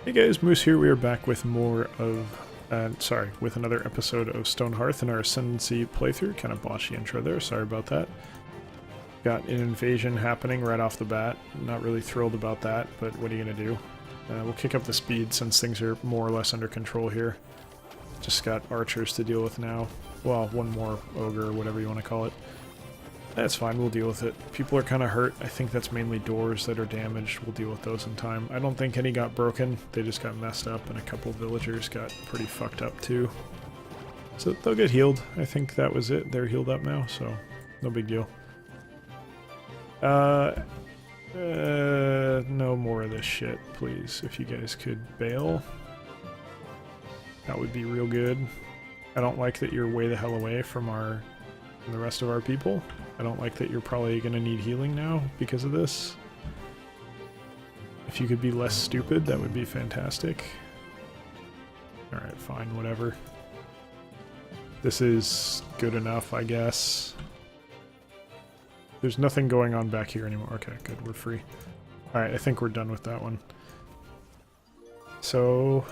Hey guys, Moose here. We are back with more of, with another episode of Stonehearth in our Ascendancy playthrough. Kind of botched the intro there, sorry about that. Got an invasion happening right off the bat. Not really thrilled about that, but what are you going to do? We'll kick up the speed since things are more or less under control here. Just got archers to deal with now. Well, one more ogre, or whatever you want to call it. That's fine, we'll deal with it. People are kind of hurt. I think that's mainly doors that are damaged. We'll deal with those in time. I don't think any got broken. They just got messed up, and a couple of villagers got pretty fucked up too. So they'll get healed. I think that was it. They're healed up now, so no big deal. No more of this shit, please. If you guys could bail, that would be real good. I don't like that you're way the hell away from the rest of our people. I don't like that you're probably going to need healing now because of this. If you could be less stupid, that would be fantastic. Alright, fine, whatever. This is good enough, I guess. There's nothing going on back here anymore. Okay, good, we're free. Alright, I think we're done with that one. So...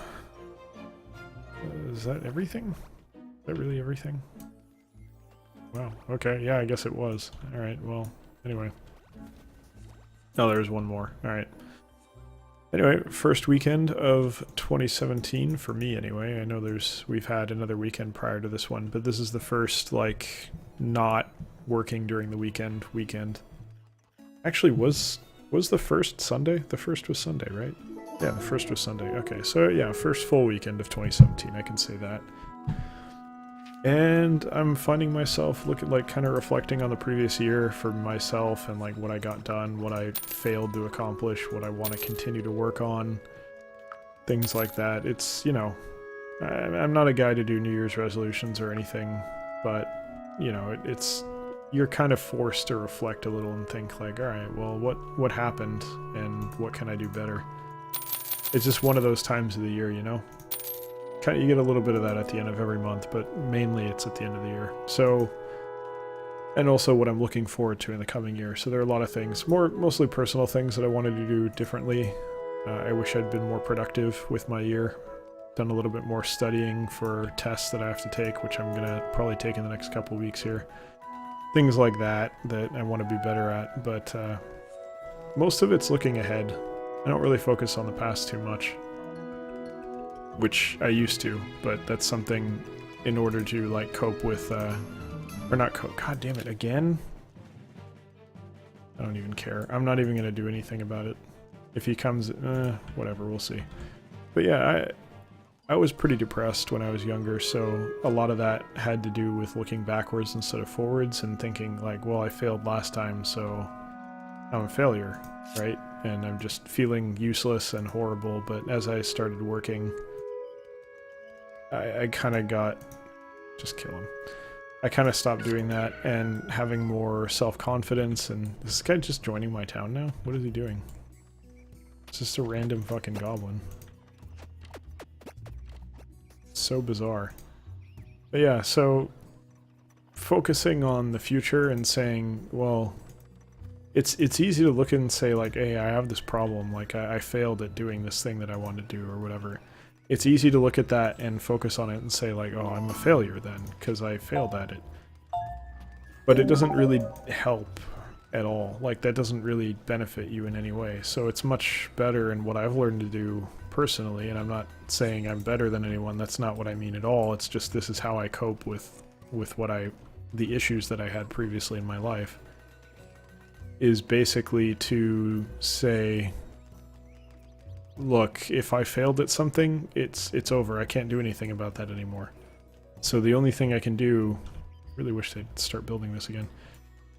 is that everything? Is that really everything? Wow, okay, yeah, I guess it was. Alright, well, anyway. Oh, there's one more. Alright. Anyway, first weekend of 2017, for me anyway. I know we've had another weekend prior to this one, but this is the first, like, not working during the weekend. Actually, was the first Sunday? The first was Sunday, right? Yeah, the first was Sunday. Okay, so yeah, first full weekend of 2017, I can say that. And I'm finding myself kind of reflecting on the previous year for myself and like what I got done, what I failed to accomplish, what I want to continue to work on, things like that. It's, you know, I'm not a guy to do New Year's resolutions or anything, but, you know, you're kind of forced to reflect a little and think like, all right, well, what happened and what can I do better? It's just one of those times of the year, you know? You get a little bit of that at the end of every month, but mainly it's at the end of the year. So, and also what I'm looking forward to in the coming year. So there are a lot of things, mostly personal things that I wanted to do differently. I wish I'd been more productive with my year. Done a little bit more studying for tests that I have to take, which I'm going to probably take in the next couple weeks here. Things like that I want to be better at, but most of it's looking ahead. I don't really focus on the past too much. Which I used to, but that's something in order to like cope with, or not cope, god damn it, again? I don't even care. I'm not even going to do anything about it. If he comes, whatever, we'll see. But yeah, I was pretty depressed when I was younger, so a lot of that had to do with looking backwards instead of forwards and thinking like, well, I failed last time, so I'm a failure, right? And I'm just feeling useless and horrible, but as I started working, I kind of got... just kill him. I kind of stopped doing that and having more self-confidence, and is this guy just joining my town now? What is he doing? It's just a random fucking goblin. So bizarre. But yeah, so focusing on the future and saying, well, it's easy to look and say like, hey, I have this problem, like I failed at doing this thing that I wanted to do or whatever. It's easy to look at that and focus on it and say like, oh, I'm a failure then, because I failed at it. But it doesn't really help at all. Like, that doesn't really benefit you in any way. So it's much better in what I've learned to do personally, and I'm not saying I'm better than anyone, that's not what I mean at all. It's just this is how I cope with the issues that I had previously in my life. Is basically to say, look, if I failed at something, it's over. I can't do anything about that anymore. So the only thing I can do... really wish they'd start building this again.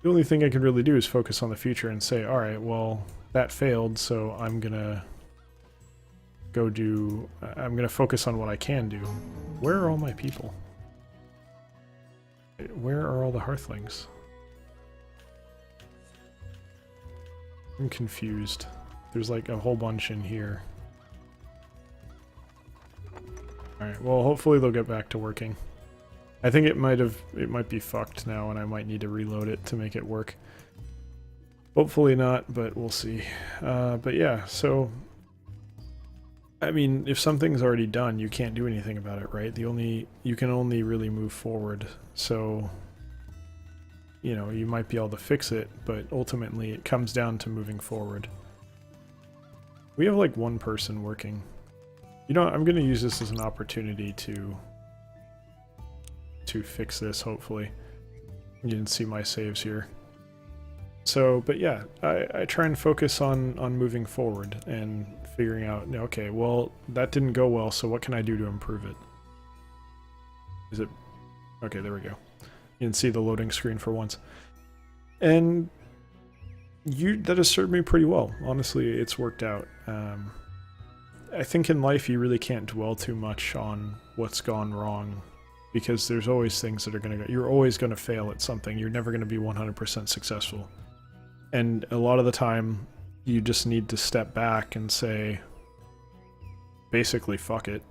The only thing I can really do is focus on the future and say, alright, well, that failed, so I'm gonna I'm gonna focus on what I can do. Where are all my people? Where are all the Hearthlings? I'm confused. There's like a whole bunch in here. Alright, well hopefully they'll get back to working. I think it might be fucked now and I might need to reload it to make it work. Hopefully not, but we'll see. But yeah, so I mean, if something's already done, you can't do anything about it, right? You can only really move forward. So, you know, you might be able to fix it, but ultimately it comes down to moving forward. We have like one person working. You know, I'm going to use this as an opportunity to fix this, hopefully. You can see my saves here. So, but yeah, I try and focus on moving forward and figuring out, okay, well, that didn't go well, so what can I do to improve it? Is it... Okay, there we go. You can see the loading screen for once. And that has served me pretty well. Honestly, it's worked out. I think in life you really can't dwell too much on what's gone wrong, because there's always things that are going to go... You're always going to fail at something. You're never going to be 100% successful. And a lot of the time, you just need to step back and say, basically, fuck it.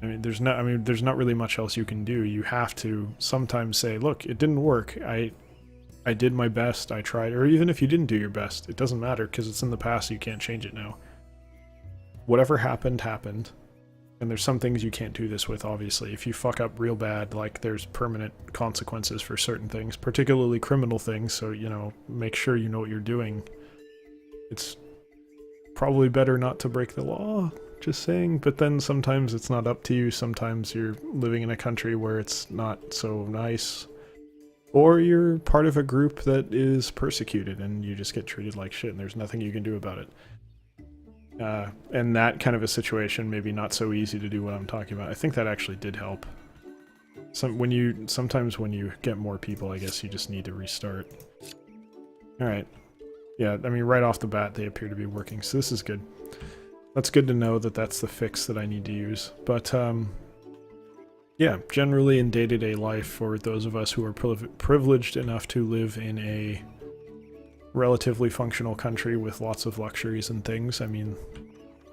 I mean, there's not really much else you can do. You have to sometimes say, look, it didn't work. I did my best. I tried. Or even if you didn't do your best, it doesn't matter because it's in the past. You can't change it now. Whatever happened, happened. And there's some things you can't do this with, obviously. If you fuck up real bad, like, there's permanent consequences for certain things, particularly criminal things, so, you know, make sure you know what you're doing. It's probably better not to break the law, just saying, but then sometimes it's not up to you. Sometimes you're living in a country where it's not so nice, or you're part of a group that is persecuted and you just get treated like shit and there's nothing you can do about it. And that kind of a situation, maybe not so easy to do what I'm talking about. I think that actually did help. Sometimes when you get more people, I guess you just need to restart. Alright. Yeah, I mean, right off the bat, they appear to be working, so this is good. That's good to know that that's the fix that I need to use. But, yeah, generally in day-to-day life, for those of us who are privileged enough to live in a relatively functional country with lots of luxuries and things, I mean,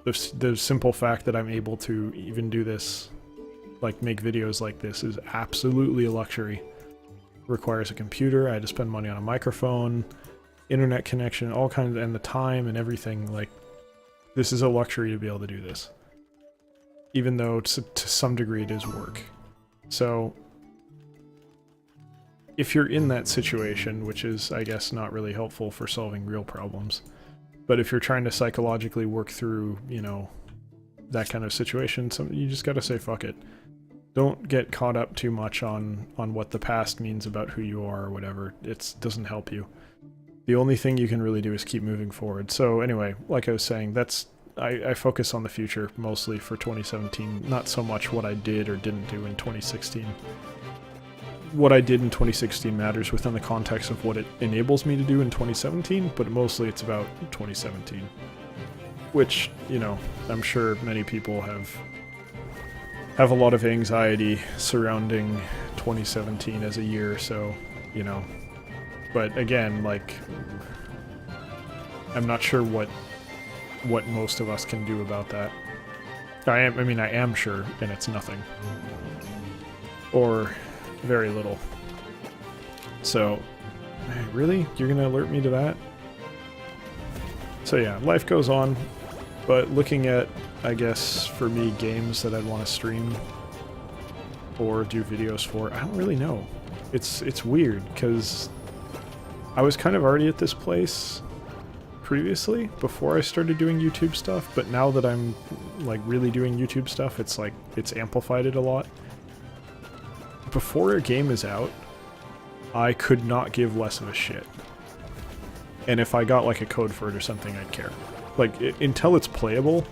the simple fact that I'm able to even do this, like make videos like this, is absolutely a luxury. Requires a computer, I had to spend money on a microphone, internet connection, all kinds, and the time and everything. Like, this is a luxury to be able to do this. Even though to some degree it is work. So, if you're in that situation, which is, I guess, not really helpful for solving real problems, but if you're trying to psychologically work through, you know, that kind of situation, you just gotta say fuck it. Don't get caught up too much on what the past means about who you are or whatever. It doesn't help you. The only thing you can really do is keep moving forward. So anyway, like I was saying, I focus on the future mostly for 2017, not so much what I did or didn't do in 2016. What I did in 2016 matters within the context of what it enables me to do in 2017, but mostly it's about 2017. Which, you know, I'm sure many people have a lot of anxiety surrounding 2017 as a year, so, you know. But again, like, I'm not sure what most of us can do about that. I am sure, and it's nothing. Or very little. So, really? You're gonna alert me to that? So yeah, life goes on, but looking at, I guess, for me, games that I'd want to stream or do videos for, I don't really know. It's weird, because I was kind of already at this place previously, before I started doing YouTube stuff, but now that I'm, like, really doing YouTube stuff, it's like, it's amplified it a lot. Before a game is out, I could not give less of a shit. And if I got like a code for it or something, I'd care. Like, until it's playable,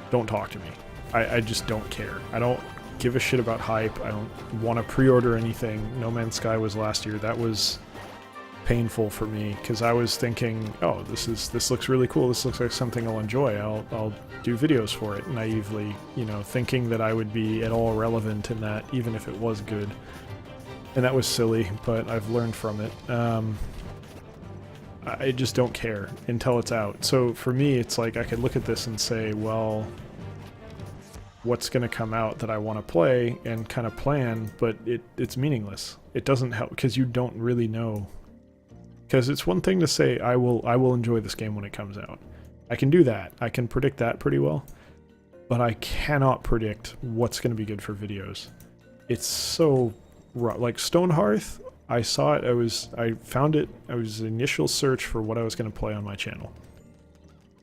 don't talk to me. I just don't care. I don't give a shit about hype. I don't want to pre-order anything. No Man's Sky was last year. That was painful for me, because I was thinking, oh, this looks really cool. This looks like something I'll enjoy. I'll do videos for it, naively, you know, thinking that I would be at all relevant in that, even if it was good. And that was silly, but I've learned from it. I just don't care until it's out. So for me, it's like I could look at this and say, well, what's going to come out that I want to play and kind of plan, but it's meaningless. It doesn't help because you don't really know. Because it's one thing to say, I will enjoy this game when it comes out. I can do that. I can predict that pretty well. but I cannot predict what's going to be good for videos. It's so rough. Like Stonehearth, I saw it, I found it, I was initial search for what I was going to play on my channel.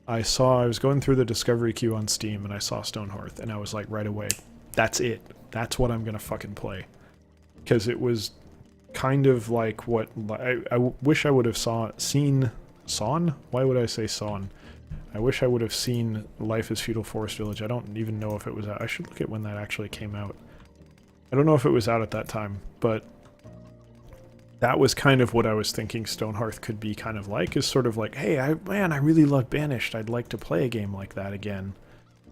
I was going through the discovery queue on Steam and I saw Stonehearth and I was like right away, that's it. That's what I'm going to fucking play. Because it was kind of like what, I wish I would have seen Son? Why would I say Son? I wish I would have seen Life is Feudal Forest Village. I don't even know if it was out. I should look at when that actually came out. I don't know if it was out at that time, but that was kind of what I was thinking Stonehearth could be kind of like, is sort of like, hey, man, I really love Banished. I'd like to play a game like that again.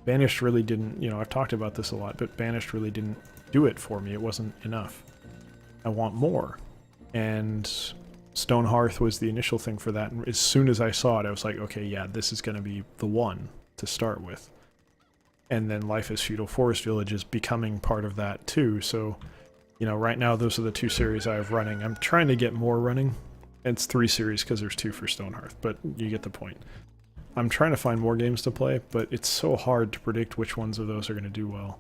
Banished really didn't, you know, I've talked about this a lot, but Banished really didn't do it for me. It wasn't enough. I want more. And Stonehearth was the initial thing for that. And as soon as I saw it, I was like, okay, yeah, this is going to be the one to start with. And then Life is Feudal Forest Village is becoming part of that too. So, you know, right now those are the 2 series I have running. I'm trying to get more running. It's 3 series because there's 2 for Stonehearth, but you get the point. I'm trying to find more games to play, but it's so hard to predict which ones of those are going to do well.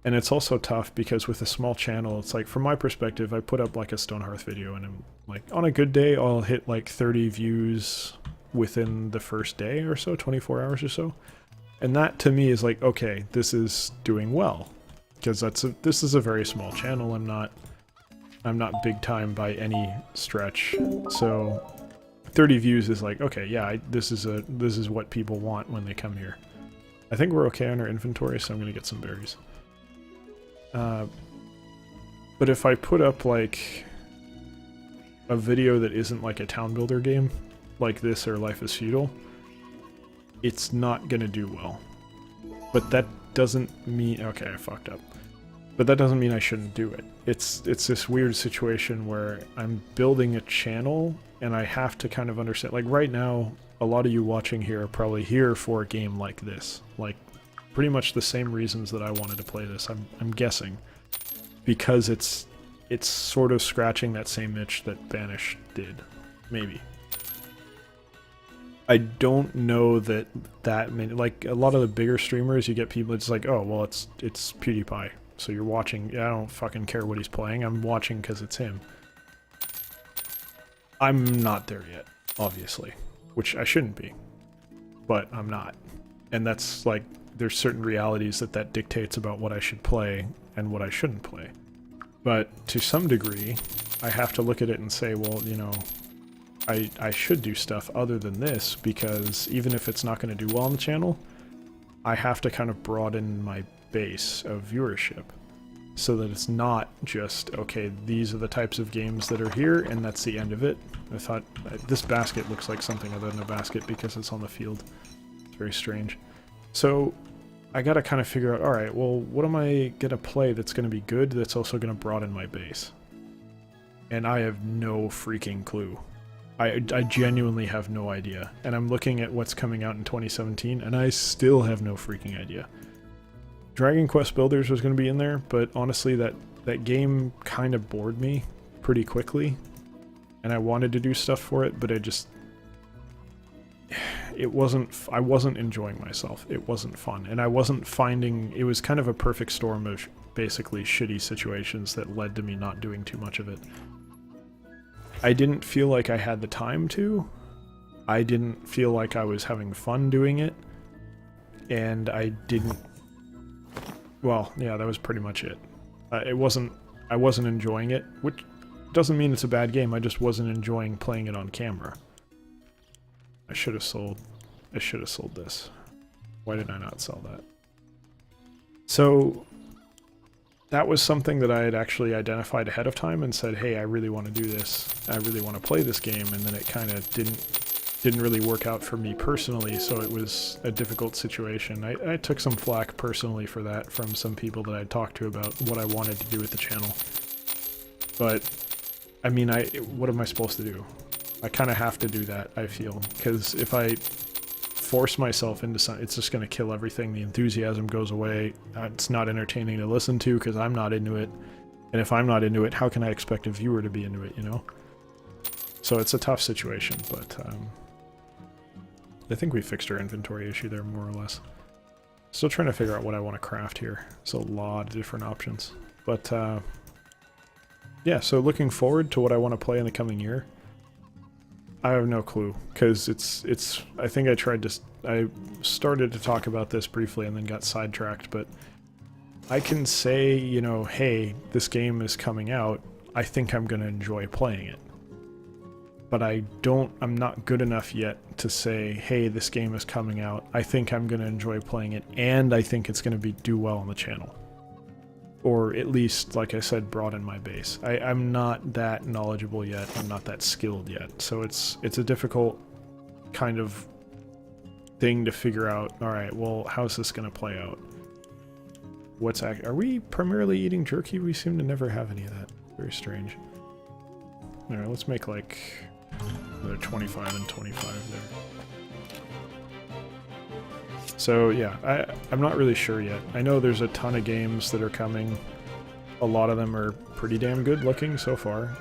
And it's also tough because with a small channel, it's like, from my perspective, I put up like a Stonehearth video and I'm like, on a good day, I'll hit like 30 views within the first day or so, 24 hours or so. And that to me is like, okay, this is doing well. Because this is a very small channel. I'm not big time by any stretch. So 30 views is like, okay, yeah, this is what people want when they come here. I think we're okay on our inventory, so I'm gonna get some berries. But if I put up like a video that isn't like a town builder game, like this or Life is Feudal, it's not gonna do well. But that doesn't mean, okay, I fucked up. But that doesn't mean I shouldn't do it. It's this weird situation where I'm building a channel and I have to kind of understand, like right now, a lot of you watching here are probably here for a game like this. Like pretty much the same reasons that I wanted to play this, I'm guessing. Because it's sort of scratching that same itch that Banished did. Maybe. I don't know that many, like a lot of the bigger streamers, you get people, it's like, oh, well, it's PewDiePie. So you're watching, I don't fucking care what he's playing, I'm watching because it's him. I'm not there yet, obviously. Which I shouldn't be. But I'm not. And that's like, there's certain realities that dictates about what I should play and what I shouldn't play. But to some degree, I have to look at it and say, well, you know, I should do stuff other than this, because even if it's not going to do well on the channel, I have to kind of broaden my base of viewership so that it's not just, okay, these are the types of games that are here and that's the end of it. I thought, this basket looks like something other than a basket because it's on the field. It's very strange. So I gotta kind of figure out, alright, well, what am I gonna play that's gonna be good that's also gonna broaden my base? And I have no freaking clue. I genuinely have no idea. And I'm looking at what's coming out in 2017, and I still have no freaking idea. Dragon Quest Builders was going to be in there, but honestly, that game kind of bored me pretty quickly. And I wanted to do stuff for it, but I wasn't enjoying myself. It wasn't fun. And I wasn't finding, it was kind of a perfect storm of basically shitty situations that led to me not doing too much of it. I didn't feel like I had the time to. I didn't feel like I was having fun doing it. And I didn't... Well, yeah, that was pretty much it. I wasn't enjoying it, which doesn't mean it's a bad game. I just wasn't enjoying playing it on camera. I should have sold this. Why did I not sell that? So that was something that I had actually identified ahead of time and said, hey, I really want to do this. I really want to play this game. And then it kind of didn't really work out for me personally, so it was a difficult situation. I took some flack personally for that from some people that I talked to about what I wanted to do with the channel. But, I mean, what am I supposed to do? I kind of have to do that, I feel, because if I force myself into something, it's just going to kill everything. The enthusiasm goes away. It's not entertaining to listen to because I'm not into it. And if I'm not into it, how can I expect a viewer to be into it, you know? So it's a tough situation, but I think we fixed our inventory issue there more or less. Still trying to figure out what I want to craft here. There's a lot of different options. But, yeah, so looking forward to what I want to play in the coming year. I have no clue, because I think I started to talk about this briefly and then got sidetracked, but I can say, you know, hey, this game is coming out, I think I'm going to enjoy playing it. But I'm not good enough yet to say, hey, this game is coming out, I think I'm going to enjoy playing it, and I think it's going to do well on the channel. Or at least, like I said, broaden my base. I'm not that knowledgeable yet, I'm not that skilled yet, so it's a difficult kind of thing to figure out, alright, well, how's this going to play out? Are we primarily eating jerky? We seem to never have any of that. Very strange. Alright, let's make like another 25 and 25 there. So yeah, I'm not really sure yet. I know there's a ton of games that are coming. A lot of them are pretty damn good looking so far.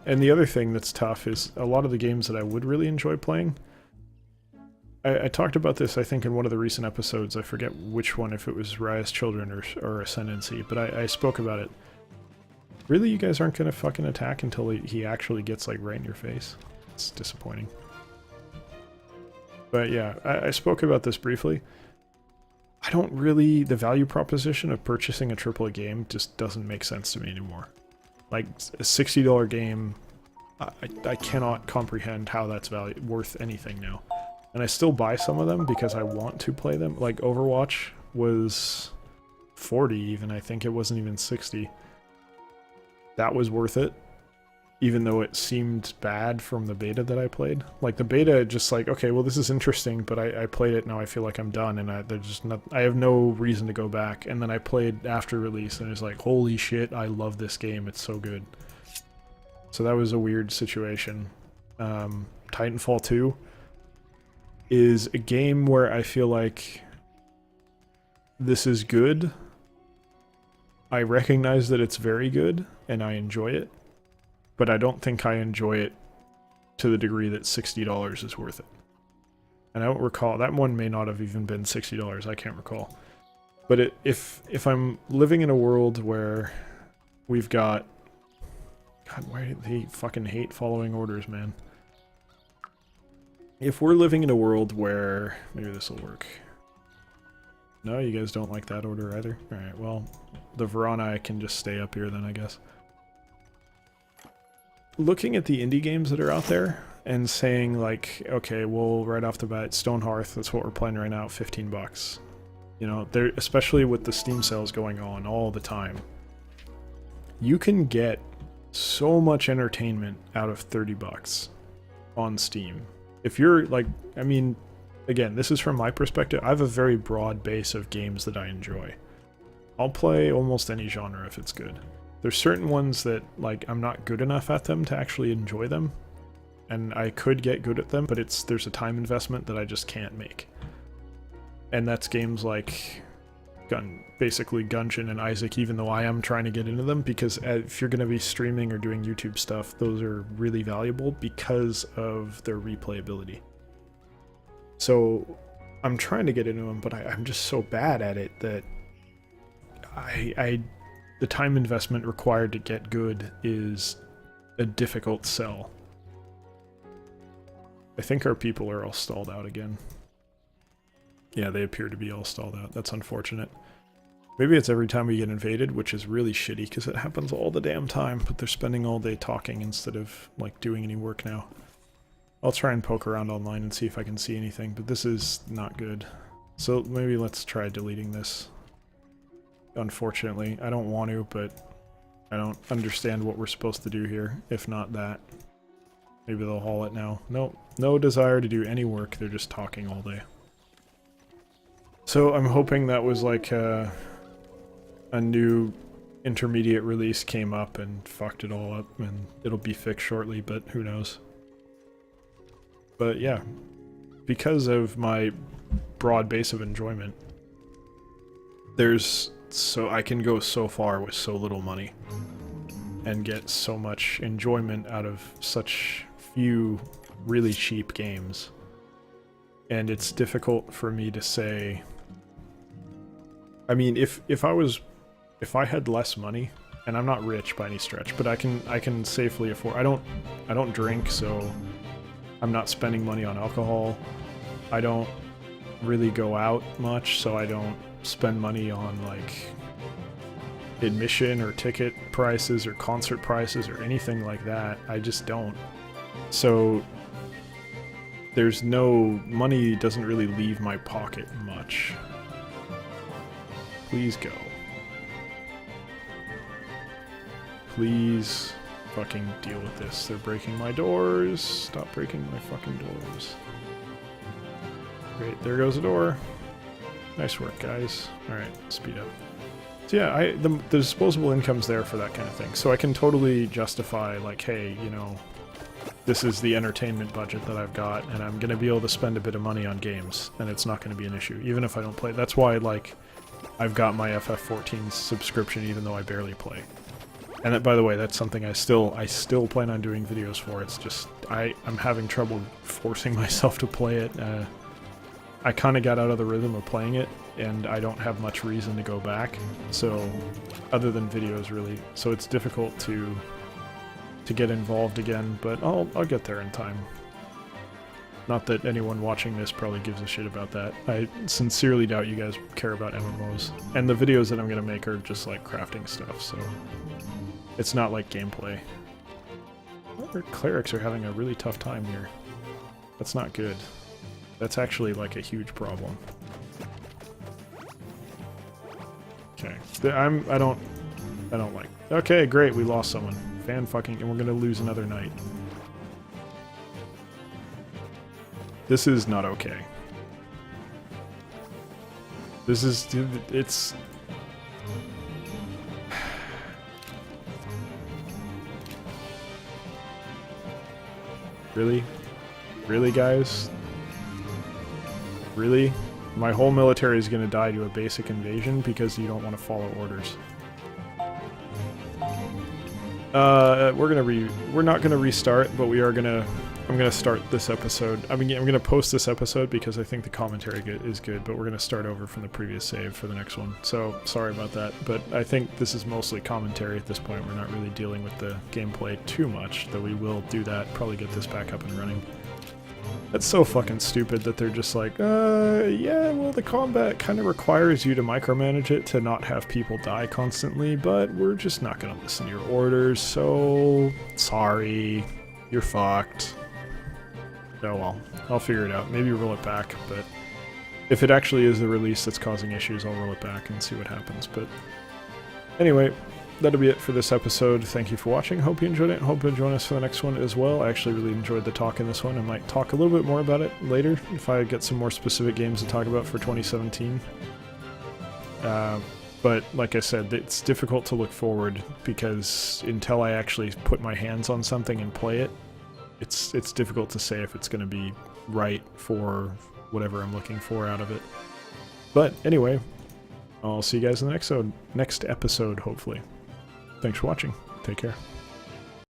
And the other thing that's tough is a lot of the games that I would really enjoy playing. I talked about this, I think, in one of the recent episodes. I forget which one, if it was Raya's Children or Ascendancy, but I spoke about it. Really, you guys aren't going to fucking attack until he actually gets, like, right in your face? It's disappointing. But yeah, I spoke about this briefly. I don't really... The value proposition of purchasing a AAA game just doesn't make sense to me anymore. Like, a $60 game, I cannot comprehend how that's worth anything now. And I still buy some of them because I want to play them. Like, Overwatch was 40 even, I think it wasn't even 60. That was worth it. Even though it seemed bad from the beta that I played. Like, the beta, just like, okay, well, this is interesting, but I played it, now I feel like I'm done, and I have no reason to go back. And then I played after release, and it's like, holy shit, I love this game, it's so good. So that was a weird situation. Titanfall 2 is a game where I feel like this is good. I recognize that it's very good, and I enjoy it. But I don't think I enjoy it to the degree that $60 is worth it. And I don't recall, that one may not have even been $60, I can't recall. But if I'm living in a world where we've got... God, why do they fucking hate following orders, man? If we're living in a world where... Maybe this will work. No, you guys don't like that order either? Alright, well, the Verana can just stay up here then, I guess. Looking at the indie games that are out there and saying like, okay, well, right off the bat, Stonehearth, that's what we're playing right now, $15. You know, especially with the Steam sales going on all the time, you can get so much entertainment out of $30 on Steam. If you're like, I mean, again, this is from my perspective. I have a very broad base of games that I enjoy. I'll play almost any genre if it's good. There's certain ones that, like, I'm not good enough at them to actually enjoy them, and I could get good at them, but there's a time investment that I just can't make. And that's games like basically Gungeon and Isaac, even though I am trying to get into them, because if you're going to be streaming or doing YouTube stuff, those are really valuable because of their replayability. So I'm trying to get into them, but I'm just so bad at it that the time investment required to get good is a difficult sell. I think our people are all stalled out again. Yeah, they appear to be all stalled out. That's unfortunate. Maybe it's every time we get invaded, which is really shitty because it happens all the damn time, but they're spending all day talking instead of, like, doing any work now. I'll try and poke around online and see if I can see anything, but this is not good. So maybe let's try deleting this. Unfortunately, I don't want to, but I don't understand what we're supposed to do here, if not that. Maybe they'll haul it now. Nope, no desire to do any work, they're just talking all day. So I'm hoping that was like a new intermediate release came up and fucked it all up, and it'll be fixed shortly, but who knows. But yeah, because of my broad base of enjoyment, so I can go so far with so little money and get so much enjoyment out of such few really cheap games. And it's difficult for me to say, I mean, if I had less money, and I'm not rich by any stretch, but I can safely afford. I don't drink, so I'm not spending money on alcohol. I don't really go out much, so I don't spend money on like admission or ticket prices or concert prices or anything like that. I just don't. So there's no money, doesn't really leave my pocket much. Please go. Please fucking deal with this. They're breaking my doors. Stop breaking my fucking doors. Great, there goes a door. Nice work, guys. Alright, speed up. So yeah, the disposable income's there for that kind of thing. So I can totally justify, like, hey, you know, this is the entertainment budget that I've got, and I'm going to be able to spend a bit of money on games, and it's not going to be an issue, even if I don't play. That's why, like, I've got my FF14 subscription even though I barely play. And that, by the way, that's something I still plan on doing videos for. It's just, I'm having trouble forcing myself to play it. I kind of got out of the rhythm of playing it, and I don't have much reason to go back, so, other than videos, really. So it's difficult to get involved again, but I'll get there in time. Not that anyone watching this probably gives a shit about that. I sincerely doubt you guys care about MMOs. And the videos that I'm gonna make are just like crafting stuff, so it's not like gameplay. Our clerics are having a really tough time here. That's not good. That's actually like a huge problem. Okay, I don't like. Okay, great, we lost someone. Fan fucking, and we're gonna lose another knight. This is not okay. This is, it's... Really? Really, guys? Really? My whole military is gonna die to a basic invasion because you don't want to follow orders. We're not gonna restart, but we are gonna... I'm gonna start this episode. I mean, I'm gonna post this episode because I think the commentary is good, but we're gonna start over from the previous save for the next one. So, sorry about that, but I think this is mostly commentary at this point. We're not really dealing with the gameplay too much, though we will do that, probably get this back up and running. That's so fucking stupid that they're just like, yeah, well, the combat kind of requires you to micromanage it to not have people die constantly, but we're just not gonna listen to your orders, so sorry, you're fucked. Oh well, I'll figure it out. Maybe roll it back, but if it actually is the release that's causing issues, I'll roll it back and see what happens. But anyway, that'll be it for this episode. Thank you for watching. Hope you enjoyed it. Hope you'll join us for the next one as well. I actually really enjoyed the talk in this one. I might talk a little bit more about it later if I get some more specific games to talk about for 2017. But like I said, it's difficult to look forward because until I actually put my hands on something and play it, it's difficult to say if it's going to be right for whatever I'm looking for out of it. But anyway, I'll see you guys in the next episode, hopefully. Thanks for watching. Take care.